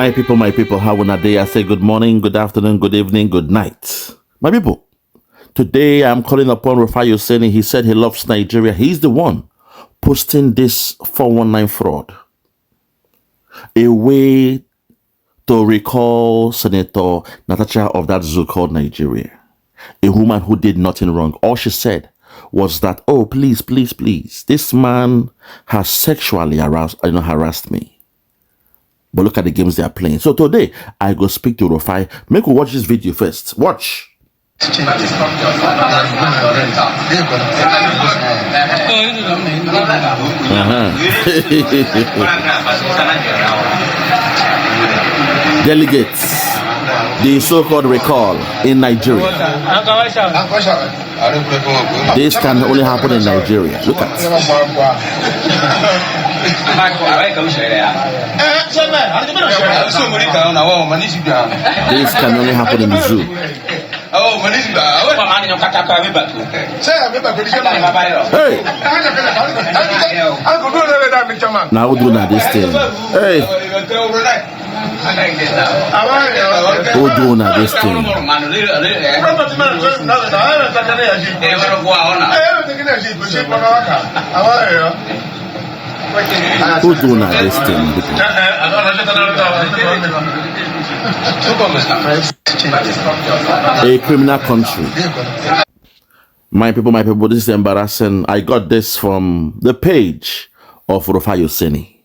My people, how on a day? I say good morning, good afternoon, good evening, good night. My people, today I'm calling upon Rufai Oseni. He said he loves Nigeria. He's the one posting this 419 fraud. A way to recall Senator Natasha of that zoo called Nigeria. A woman who did nothing wrong. All she said was that, oh, please, please, please, this man has sexually harassed me. But look at the games they are playing. So today, I go speak to Rufai. Make we watch this video first. Watch. Delegates, the so-called recall in Nigeria. This can only happen in Nigeria. Look at it. This can only happen in the zoo. Hey! Now who do this thing? Hey! Who do this thing? Who do this thing? A criminal country. My people, this is embarrassing. I got this from the page of Rufai Oseni.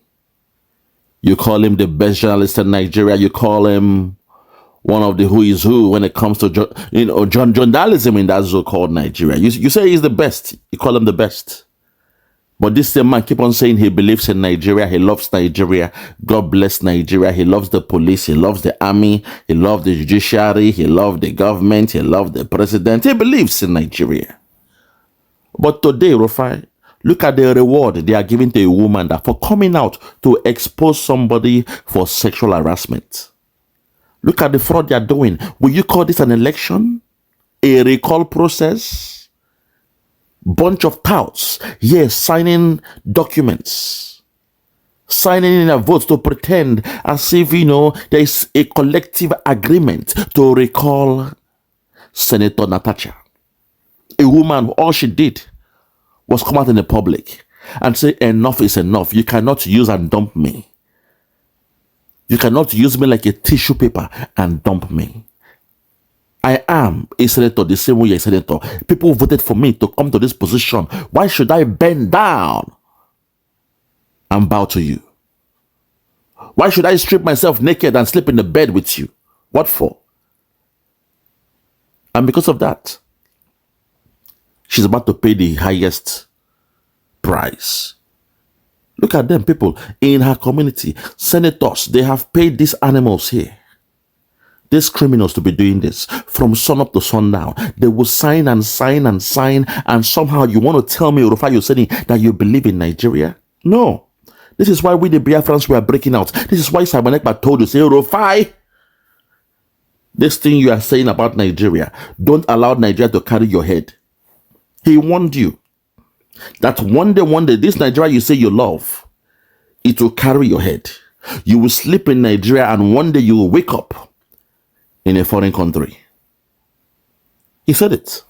You call him the best journalist in Nigeria. You call him one of the who is who when it comes to journalism in that zoo called Nigeria. You say he's the best. You call him the best. But this same man keep on saying he believes in Nigeria. He loves Nigeria. God bless Nigeria. He loves the police. He loves the army. He loves the judiciary. He loves the government. He loves the president. He believes in Nigeria. But today, Rufai, look at the reward they are giving to a woman that for coming out to expose somebody for sexual harassment. Look at the fraud they are doing. Will you call this an election? A recall process? Bunch of touts, yes, signing documents, signing in a vote to pretend as if, there is a collective agreement to recall Senator Natasha. A woman, all she did was come out in the public and say, enough is enough. You cannot use and dump me. You cannot use me like a tissue paper and dump me. I am a senator the same way you're a senator. People voted for me to come to this position. Why should I bend down and bow to you? Why should I strip myself naked and sleep in the bed with you? What for? And because of that, she's about to pay the highest price. Look at them, people in her community. Senators, they have paid these animals here. These criminals to be doing this from sun up to sundown. They will sign and sign and sign, and somehow you want to tell me, Rufai Oseni, that you believe in Nigeria? No. This is why we the Biafrans were breaking out. This is why Simon Ekpa told you, say, Rufai, this thing you are saying about Nigeria, don't allow Nigeria to carry your head. He warned you that one day, this Nigeria you say you love, it will carry your head. You will sleep in Nigeria, and one day you will wake up in a foreign country. He said it.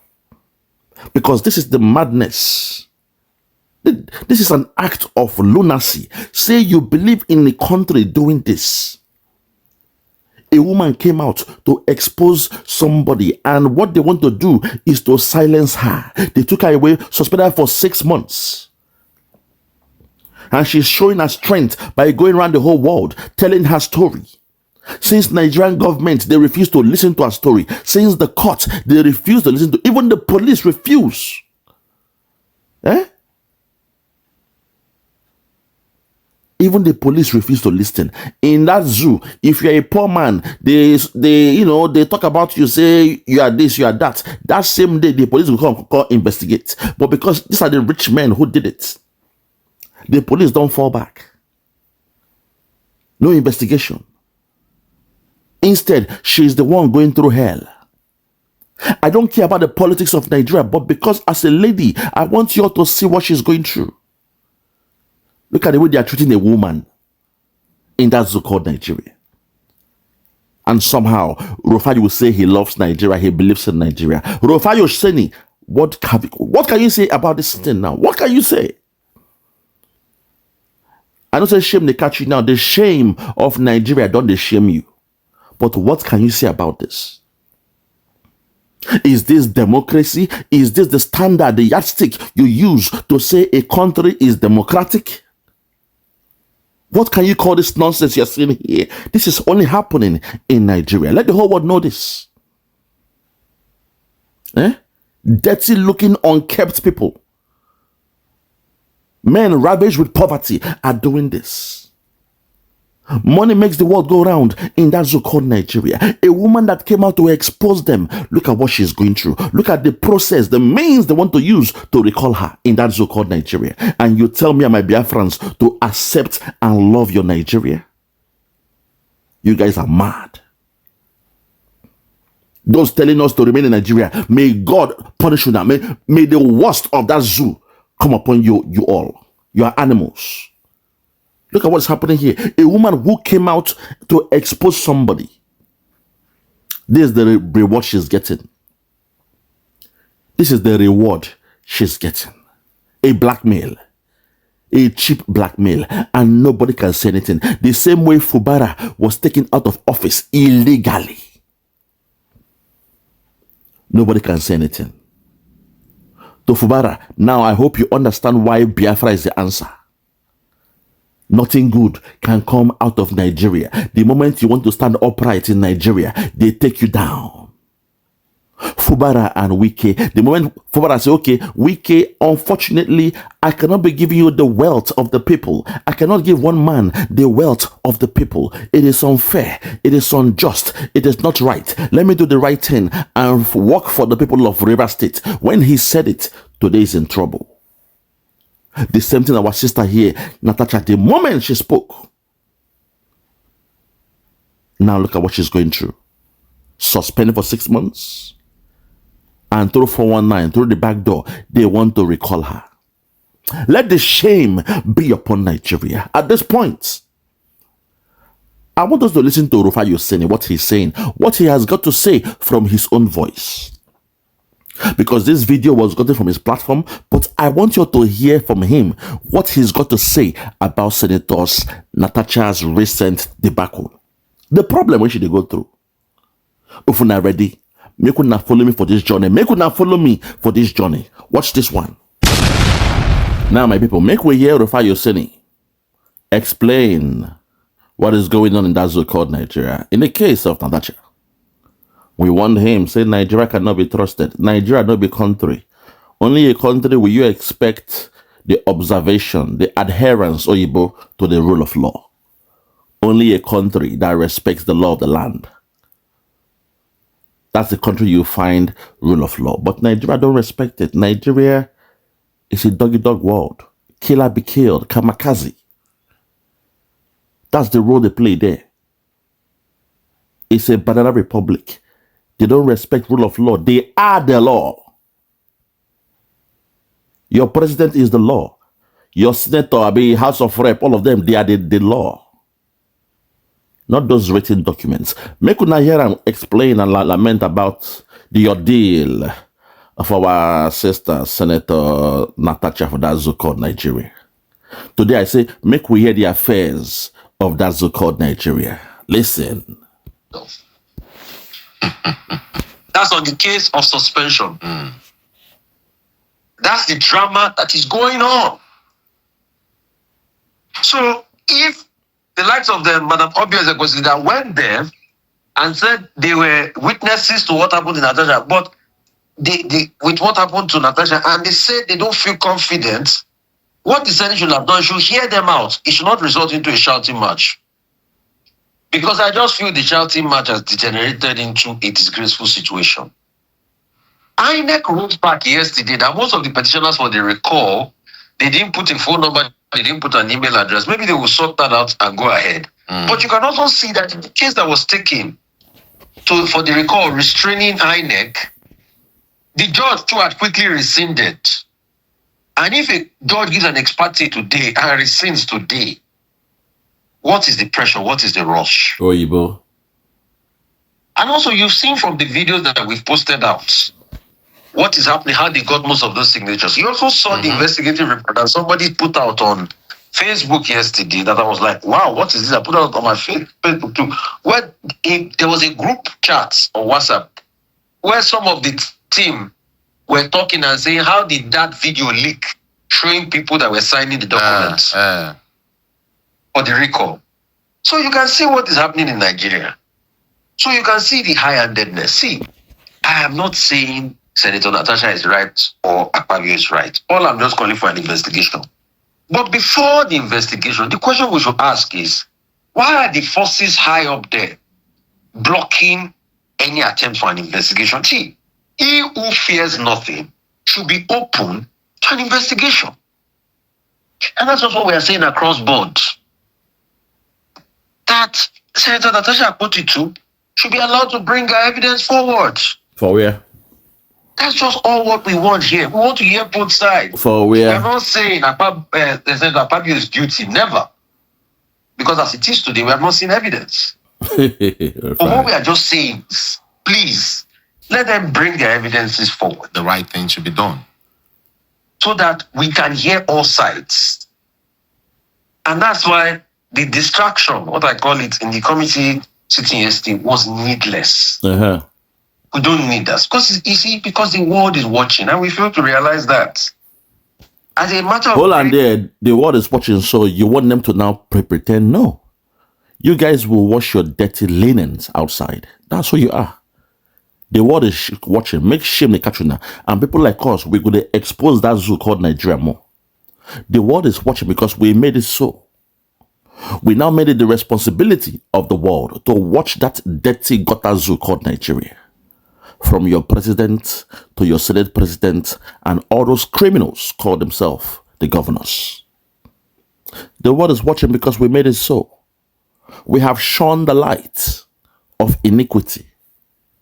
Because this is the madness. This is an act of lunacy. Say you believe in a country doing this. A woman came out to expose somebody, and what they want to do is to silence her. They took her away, suspended her for 6 months. And she's showing her strength by going around the whole world, telling her story. Since Nigerian government, they refuse to listen to our story. Since the courts, they refuse to listen to. Even the police refuse. Even the police refuse to listen. In that zoo, if you're a poor man, they talk about you, say you are this, you are that. That same day, the police will come investigate. But because these are the rich men who did it, the police don't fall back. No investigation. Instead, she's the one going through hell. I don't care about the politics of Nigeria, but because as a lady, I want you all to see what she's going through. Look at the way they are treating a woman in that zoo called Nigeria. And somehow, Rufai will say he loves Nigeria, he believes in Nigeria. Rufai Oseni, what can you say about this thing now? What can you say? I don't say shame they catch you now. The shame of Nigeria, don't they shame you? But what can you say about this? Is this democracy? Is this the standard, the yardstick you use to say a country is democratic? What can you call this nonsense you're seeing here? This is only happening in Nigeria. Let the whole world know this. Dirty looking, unkept people, men ravaged with poverty, are doing this. Money makes the world go round in that so-called Nigeria. A woman that came out to expose them. Look at what she's going through. Look at the process, the means they want to use to recall her in that so-called Nigeria. And you tell me and my Biafrans to accept and love your Nigeria? You guys are mad. Those telling us to remain in Nigeria, may God punish you now. May the worst of that zoo come upon you all. You are animals. Look at what's happening here. A woman who came out to expose somebody. This is the reward she's getting. This is the reward she's getting. A blackmail. A cheap blackmail. And nobody can say anything. The same way Fubara was taken out of office illegally. Nobody can say anything. To Fubara, now I hope you understand why Biafra is the answer. Nothing good can come out of Nigeria. The moment you want to stand upright in Nigeria, they take you down. Fubara and Wike, the moment Fubara say, okay, Wike, unfortunately, I cannot be giving you the wealth of the people. I cannot give one man the wealth of the people. It is unfair. It is unjust. It is not right. Let me do the right thing and work for the people of River State. When he said it, today is in trouble. The same thing our sister here, Natasha, the moment she spoke. Now look at what she's going through. Suspended for 6 months. And through 419, through the back door, they want to recall her. Let the shame be upon Nigeria. At this point, I want us to listen to Rufai Oseni, what he's saying, what he has got to say from his own voice. Because this video was gotten from his platform, but I want you to hear from him what he's got to say about Senators Natasha's recent debacle. The problem we should go through. If you're not ready, make you not follow me for this journey. Make you not follow me for this journey. Watch this one. Now, my people, make way hear Rufai Oseni explain what is going on in that so-called Nigeria. In the case of Natasha, we want him say Nigeria cannot be trusted. Nigeria not be country. Only a country will you expect the observation, the adherence, Oyibo, to the rule of law. Only a country that respects the law of the land. That's the country you find rule of law. But Nigeria don't respect it. Nigeria is a dog-eat-dog world. Killer be killed. Kamikaze. That's the role they play there. It's a banana republic. They don't respect rule of law. They are the law. Your president is the law. Your senator, House of Rep, all of them, they are the law. Not those written documents. Make una hear and explain and lament about the ordeal of our sister, Senator Natasha, for that so-called Nigeria. Today I say, make we hear the affairs of that so-called Nigeria. Listen. That's on the case of suspension. That's the drama that is going on. So if the likes of the Madam Akpabio that went there and said they were witnesses to what happened to Natasha, but they with what happened to Natasha, and they said they don't feel confident, what the Senate should have done should hear them out. It should not result into a shouting match. Because I just feel the shouting match has degenerated into a disgraceful situation. INEC wrote back yesterday that most of the petitioners for the recall, they didn't put a phone number, they didn't put an email address. Maybe they will sort that out and go ahead. But you can also see that in the case that was taken for the recall, restraining INEC, the judge too had quickly rescinded. And if a judge gives an ex parte today and rescinds today, what is the pressure? What is the rush? Oyibo. And also, you've seen from the videos that we've posted out what is happening, how they got most of those signatures. You also saw the investigative report that somebody put out on Facebook yesterday that I was like, wow, what is this? I put it out on my Facebook too. Where there was a group chat on WhatsApp where some of the team were talking and saying, how did that video leak, showing people that were signing the documents for the recall? So you can see what is happening in Nigeria. So you can see the high-handedness. See, I am not saying Senator Natasha is right or Akpabio is right. All I'm just calling for an investigation. But before the investigation, the question we should ask is, why are the forces high up there blocking any attempt for an investigation? See, he who fears nothing should be open to an investigation. And that's what we are saying across board. That Senator Natasha Akpoti-Uduaghan should be allowed to bring her evidence forward. For where? That's just all what we want here. We want to hear both sides. For where? We're not saying Senator Akpabio's duty, never. Because as it is today, we have not seen evidence. But what we are just saying is, please, let them bring their evidences forward. The right thing should be done. So that we can hear all sides. And that's why the distraction, what I call it, in the committee sitting yesterday was needless. We don't need that. Because you see, because the world is watching and we fail to realize that. As a matter of hold on there, the world is watching, so you want them to now pretend? No. You guys will wash your dirty linens outside. That's who you are. The world is watching. Make shame the Katrina. And people like us, we're going to expose that zoo called Nigeria more. The world is watching because we made it so. We now made it the responsibility of the world to watch that dirty gutter zoo called Nigeria. From your president to your Senate president and all those criminals call themselves the governors. The world is watching because we made it so. We have shone the light of iniquity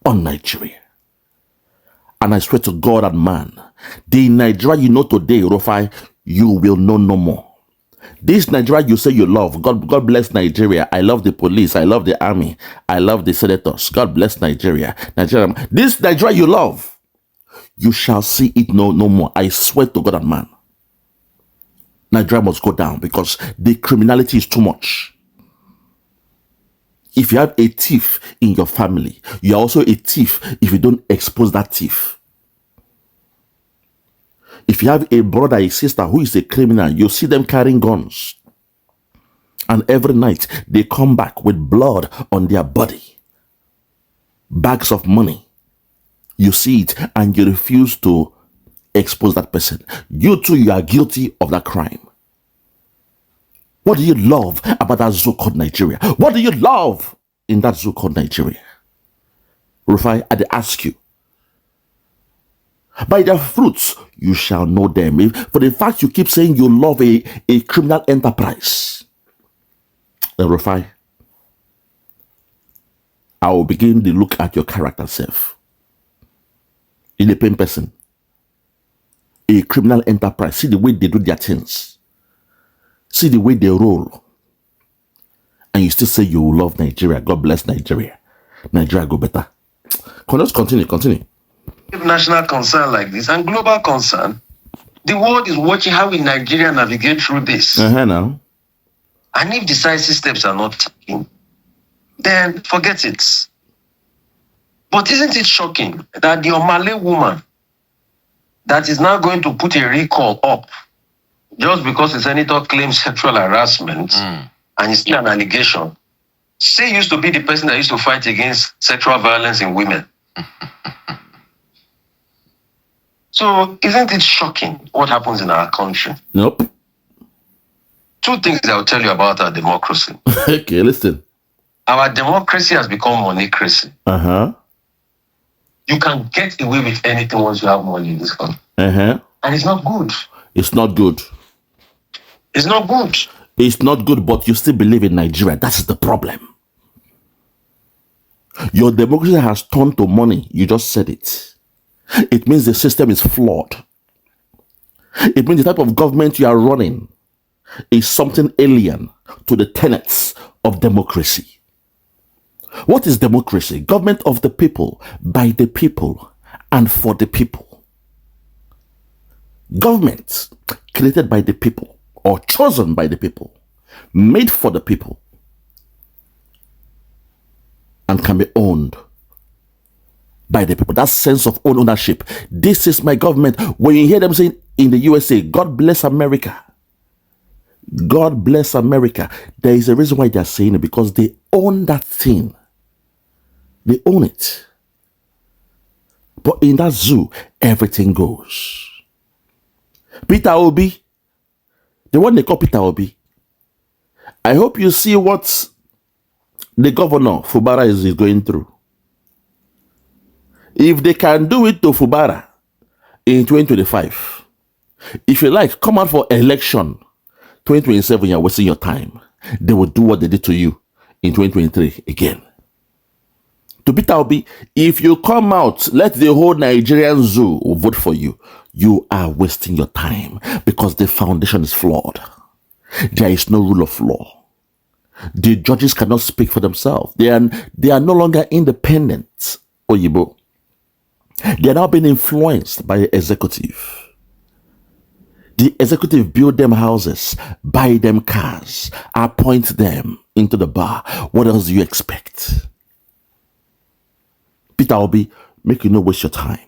on Nigeria. And I swear to God and man, the Nigeria you know today, Rufai, you will know no more. This Nigeria you say you love, God bless Nigeria. I love the police. I love the army. I love the senators. God bless Nigeria. This Nigeria you love, you shall see it no more. I swear to God and man. Nigeria must go down because the criminality is too much. If you have a thief in your family, you are also a thief if you don't expose that thief. If you have a brother, a sister who is a criminal, you see them carrying guns. And every night they come back with blood on their body. Bags of money. You see it and you refuse to expose that person. You too, you are guilty of that crime. What do you love about that zoo called Nigeria? What do you love in that zoo called Nigeria? Rufai, I ask you. By their fruits, you shall know them. For the fact you keep saying you love a criminal enterprise, then Rufai, I will begin to look at your character self. In a plain person, a criminal enterprise, see the way they do their things. See the way they roll. And you still say you love Nigeria. God bless Nigeria. Nigeria go better. Let's continue. National concern like this and global concern, the world is watching how we Nigeria navigate through this. Now. And if decisive steps are not taken, then forget it. But isn't it shocking that the Omale woman that is now going to put a recall up just because the senator claims sexual harassment and it's still an allegation, she used to be the person that used to fight against sexual violence in women. So, isn't it shocking what happens in our country? Nope. Two things I'll tell you about our democracy. Okay, listen. Our democracy has become moneycracy. You can get away with anything once you have money in this country. And it's not good. It's not good. It's not good. It's not good, but you still believe in Nigeria. That's the problem. Your democracy has turned to money. You just said it. It means the system is flawed. It means the type of government you are running is something alien to the tenets of democracy. What is democracy? Government of the people, by the people, and for the people. Government created by the people or chosen by the people, made for the people, and can be owned by the people. That sense of own ownership. This is my government. When you hear them saying in the USA, God bless America, God bless America, there is a reason why they are saying it, because they own that thing. They own it. But in that zoo, everything goes. Peter Obi, the one they call Peter Obi, I hope you see what the governor Fubara is going through. If they can do it to Fubara in 2025, if you like, come out for election 2027, you're wasting your time. They will do what they did to you in 2023 again. To Peter Obi, if you come out, let the whole Nigerian zoo vote for you. You are wasting your time because the foundation is flawed. There is no rule of law. The judges cannot speak for themselves. They are no longer independent, Oyibo. They are now being influenced by the executive. The executive build them houses, buy them cars, appoint them into the bar. What else do you expect? Peter Obi, make you not waste your time.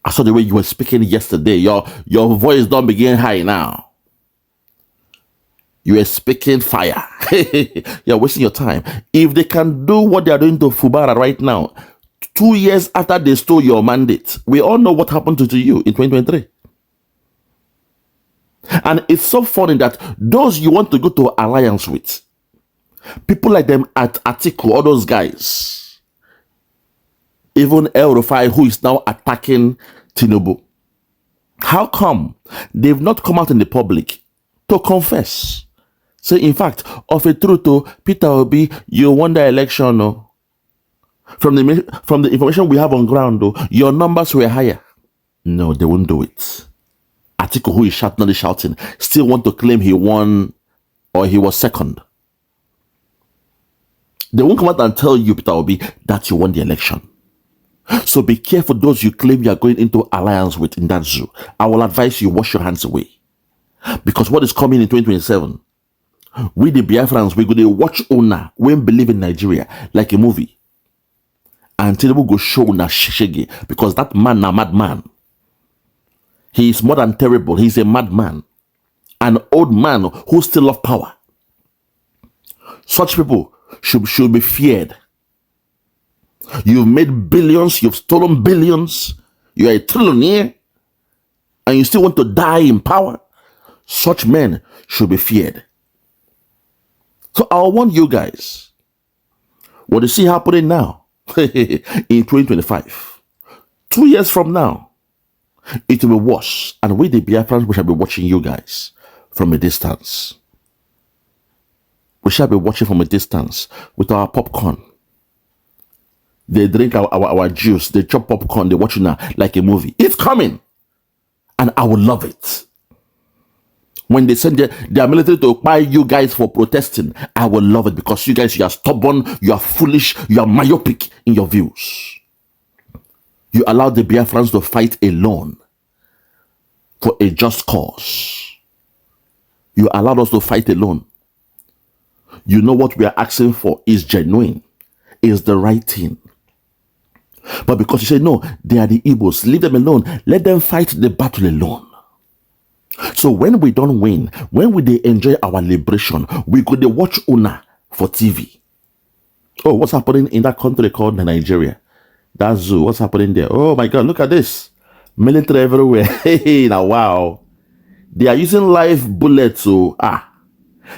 I saw the way you were speaking yesterday. Your voice don't begin high now. You are speaking fire. You're wasting your time. If they can do what they are doing to Fubara right now, 2 years after they stole your mandate, we all know what happened to you in 2023. And it's so funny that those you want to go to alliance with, people like them at Atiku, all those guys, even El Rufai, who is now attacking Tinubu, how come they've not come out in the public to confess? Say, in fact, of a truth, to Peter Obi, you won the election. No? From the information we have on ground, though, your numbers were higher. No, they won't do it. Atiku, who is shouting, still want to claim he won or he was second. They won't come out and tell you, Peter Obi, that you won the election. So be careful those you claim you are going into alliance with in that zoo. I will advise you wash your hands away. Because what is coming in 2027, we the Biafrans, we're going to watch Una, we believe in Nigeria, like a movie. And Tinubu go show Una shege, because that man, a madman. He is more than terrible. He's a madman. An old man who still loves power. Such people should be feared. You've made billions. You've stolen billions. You are a trillionaire. And you still want to die in power. Such men should be feared. So I want you guys, what you see happening now in 2025, 2 years from now, it will be worse. And we, the Biafrans, we shall be watching you guys from a distance. We shall be watching from a distance with our popcorn. They drink our juice. They chop popcorn. They watch it now like a movie. It's coming. And I will love it. When they send their military to buy you guys for protesting, I will love it, because you guys, you are stubborn, you are foolish, you are myopic in your views. You allow the Biafrans to fight alone for a just cause. You allowed us to fight alone. You know what we are asking for is genuine, is the right thing. But because you say, no, they are the Igbos, leave them alone. Let them fight the battle alone. So when we don't win, when we they enjoy our liberation, we could watch Una for TV. Oh, what's happening in that country called Nigeria? That zoo, what's happening there? Oh my God, look at this. Military everywhere. Hey, now wow. They are using live bullets. So,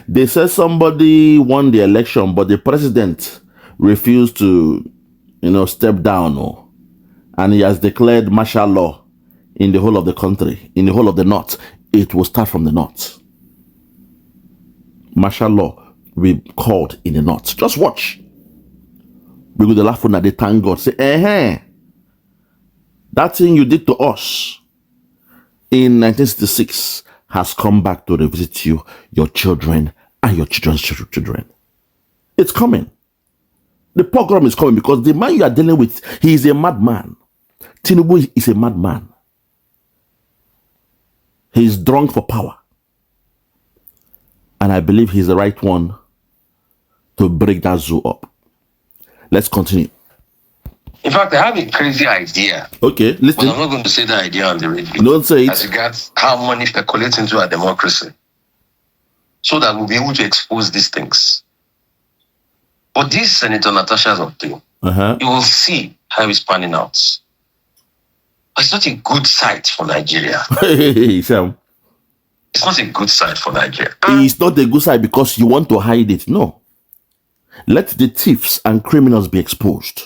they said somebody won the election, but the president refused to, step down. And he has declared martial law in the whole of the country, in the whole of the north. It will start from the north. Martial law will be called in the north. Just watch. We go to laugh when they thank God. Say, that thing you did to us in 1966 has come back to revisit you, your children, and your children's children. It's coming. The pogrom is coming because the man you are dealing with, he is a madman. Tinubu is a madman. He is drunk for power. And I believe he's the right one to break that zoo up. Let's continue. In fact, I have a crazy idea. Okay, listen. But I'm not going to say the idea on the radio. Don't say it. As regards how money percolates into our democracy. So that we'll be able to expose these things. But this Senator Natasha's update, you will see how it's panning out. It's not a good sight for Nigeria. Hey, Sam. It's not a good sight for Nigeria. It's not a good sight because you want to hide it. No. Let the thieves and criminals be exposed.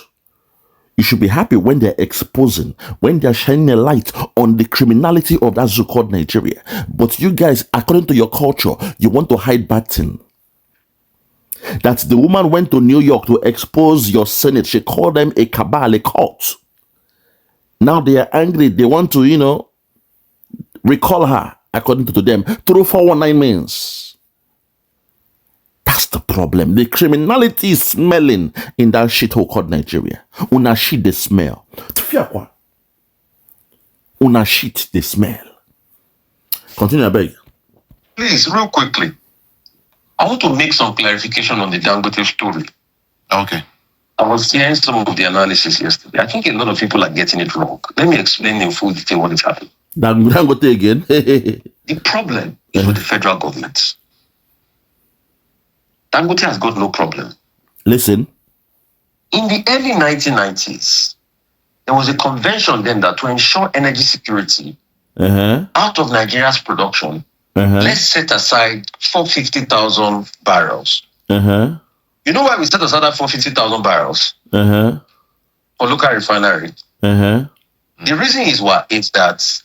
You should be happy when they're exposing, when they're shining a light on the criminality of that zoo called Nigeria. But you guys, according to your culture, you want to hide bad thing. That the woman went to New York to expose your Senate. She called them a cabal, a cult. Now they are angry. They want to, recall her, according to them, through 419 means. That's the problem. The criminality is smelling in that shithole called Nigeria. Una shit the smell. Una shit the smell. Continue, I beg. Please, real quickly. I want to make some clarification on the Dangote story. Okay. I was hearing some of the analysis yesterday. I think a lot of people are getting it wrong. Let me explain in full detail what is happening. Dangote again. The problem is with the federal government. Dangote has got no problem. Listen. In the early 1990s, there was a convention then that to ensure energy security out of Nigeria's production, let's set aside 450,000 barrels. You know why we set aside that 450,000 barrels? For local refinery. The reason is what? Is that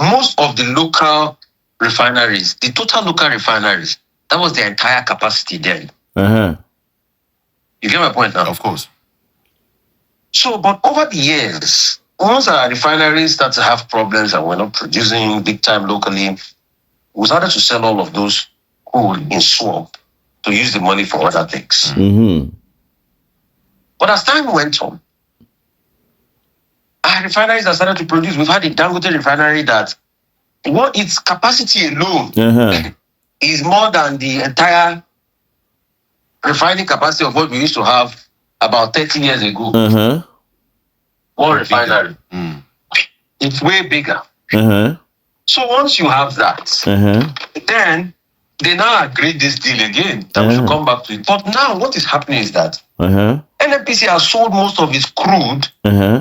most of the local refineries, the total local refineries, that was the entire capacity then. You get my point now? Of course. So, but over the years, once our refineries start to have problems and we're not producing big time locally, we started to sell all of those coal in swap to use the money for other things. But as time went on, our refineries that started to produce, we've had a Dangote refinery that its capacity alone is more than the entire refining capacity of what we used to have about 30 years ago. One refinery. It's way bigger. So once you have that, then they now agreed this deal again that we should come back to it. But now what is happening is that NNPC has sold most of its crude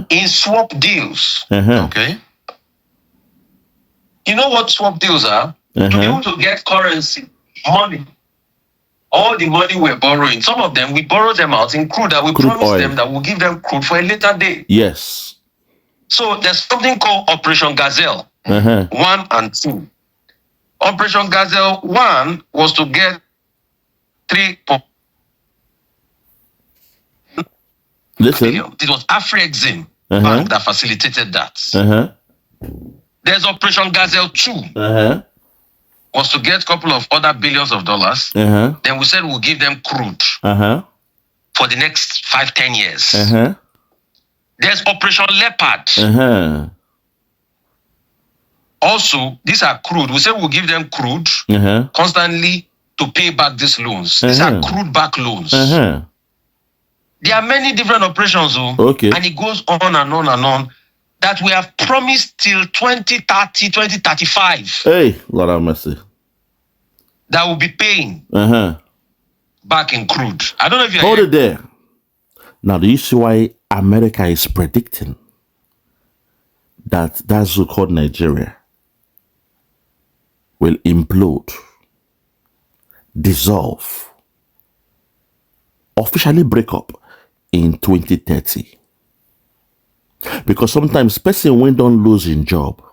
in swap deals. Okay. You know what swap deals are? To be able to get currency, money. All the money we're borrowing, some of them, we borrow them out in crude that we promise them that we'll give them crude for a later day. Yes. So there's something called Operation Gazelle 1 and 2. Operation Gazelle 1 was to get 3 billion. It was Afrexim Bank that facilitated that. There's Operation Gazelle 2. Was to get a couple of other billions of dollars. Then we said we'll give them crude for the next 5-10 years. There's Operation Leopard. Also, these are crude. We said we'll give them crude constantly to pay back these loans. These are crude back loans. There are many different operations, and it goes on and on and on, that we have promised till 2030, 2035. Hey, Lord have mercy. That will be paying back in crude. I don't know if you hold it there. Now, do you see why America is predicting that so-called Nigeria will implode, dissolve, officially break up in 2030? Because sometimes person when don't lose in job,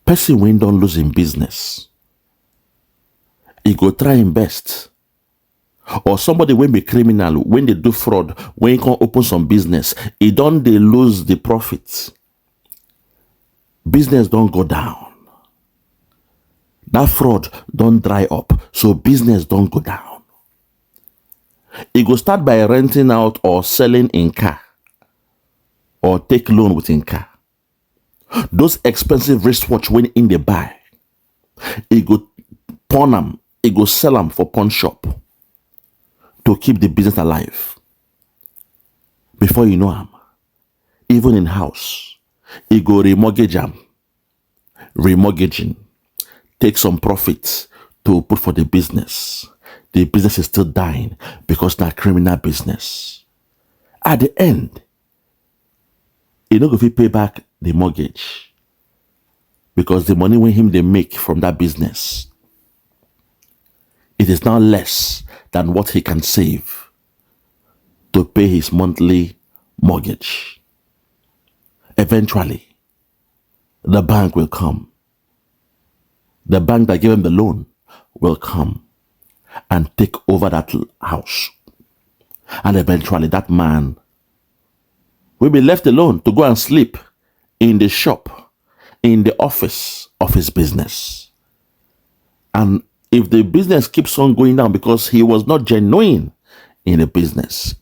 person when don't lose in business, he go try invest. Or somebody when be criminal, when they do fraud, when he can open some business, he don't they lose the profits. Business don't go down. That fraud don't dry up, so business don't go down. He go start by renting out or selling in car or take loan with in car. Those expensive wristwatch when in the buy, he go pawn them, he go sell them for pawn shop to keep the business alive. Before you know him, even in house, he go remortgage them, remortgaging, take some profits to put for the business. The business is still dying because that criminal business. At the end, he not going to pay back the mortgage because the money when him they make from that business, it is now less than what he can save to pay his monthly mortgage. Eventually, the bank will come. The bank that gave him the loan will come and take over that house. And eventually that man will be left alone to go and sleep in the shop, in the office of his business. And if the business keeps on going down because he was not genuine in the business,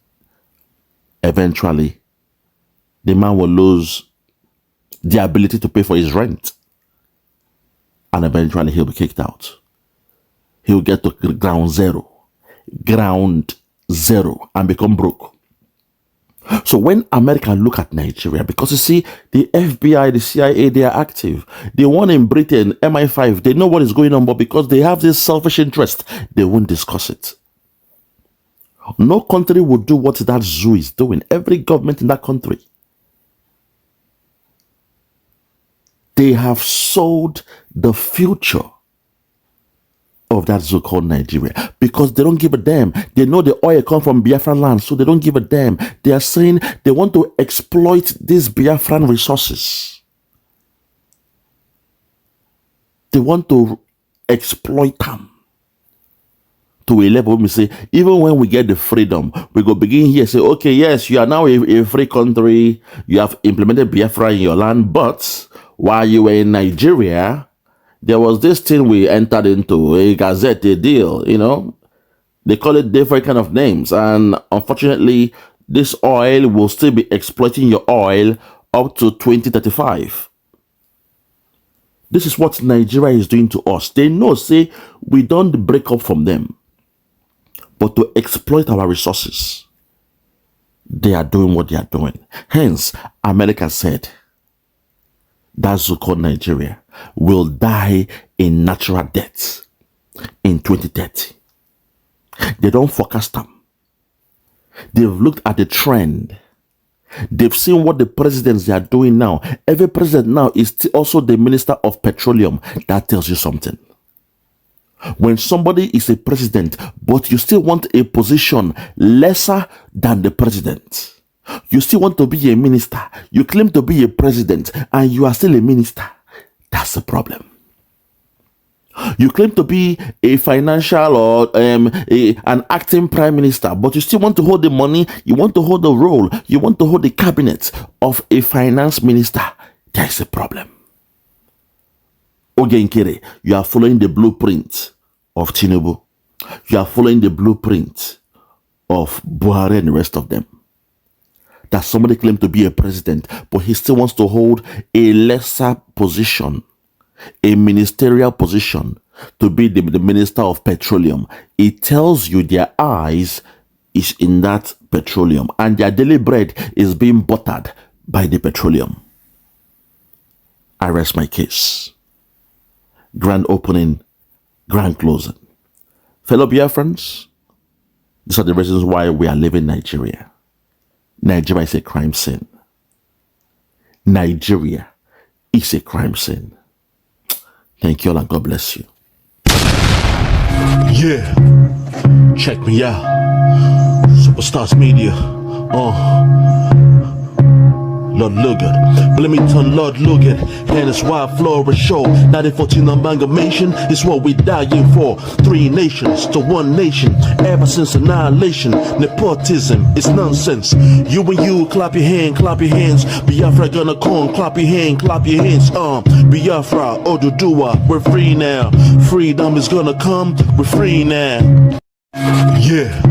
eventually the man will lose the ability to pay for his rent. And eventually he'll be kicked out. He'll get to ground zero and become broke. So when America look at Nigeria, because you see, the FBI, the CIA, they are active. The one in Britain, MI5, they know what is going on, but because they have this selfish interest, they won't discuss it. No country would do what that zoo is doing. Every government in that country, they have sold the future of that zoo called Nigeria because they don't give a damn. They know the oil comes from Biafra land, so they don't give a damn. They are saying they want to exploit these Biafran resources. They want to exploit them to a level. We say, even when we get the freedom, we go begin here, say, okay, yes, you are now a free country. You have implemented Biafra in your land, but while you were in Nigeria, there was this thing we entered into, a Gazette, a deal, you know. They call it different kind of names. And unfortunately, this oil will still be exploiting your oil up to 2035. This is what Nigeria is doing to us. They know, say, we don't break up from them, but to exploit our resources, they are doing what they are doing. Hence, America said, that zoo called Nigeria will die a natural death in 2030. They don't forecast them. They've looked at the trend. They've seen what the presidents they are doing now. Every president now is also the minister of petroleum. That tells you something. When somebody is a president, but you still want a position lesser than the president, you still want to be a minister, you claim to be a president, and you are still a minister, that's the problem. You claim to be a financial or an acting prime minister, but you still want to hold the money, you want to hold the role, you want to hold the cabinet of a finance minister. There's a problem. Ogenkere, you are following the blueprint of Tinubu. You are following the blueprint of Buhari and the rest of them. That somebody claimed to be a president, but he still wants to hold a lesser position, a ministerial position, to be the minister of petroleum. It tells you their eyes is in that petroleum, and their daily bread is being buttered by the petroleum. I rest my case. Grand opening, grand closing. Fellow Biafrans, these are the reasons why we are leaving Nigeria. Nigeria is a crime scene. Nigeria is a crime scene. Thank you all and God bless you. Yeah, check me out. Superstars Media. Lord Logan, but let me turn Lord Logan. And it's why Flora show 1914 amalgamation is what we dying for. 3 nations to 1 nation. Ever since annihilation, nepotism is nonsense. You and you clap your hands. Biafra gonna come, clap your hands. Biafra, Oduduwa, we're free now. Freedom is gonna come, we're free now. Yeah.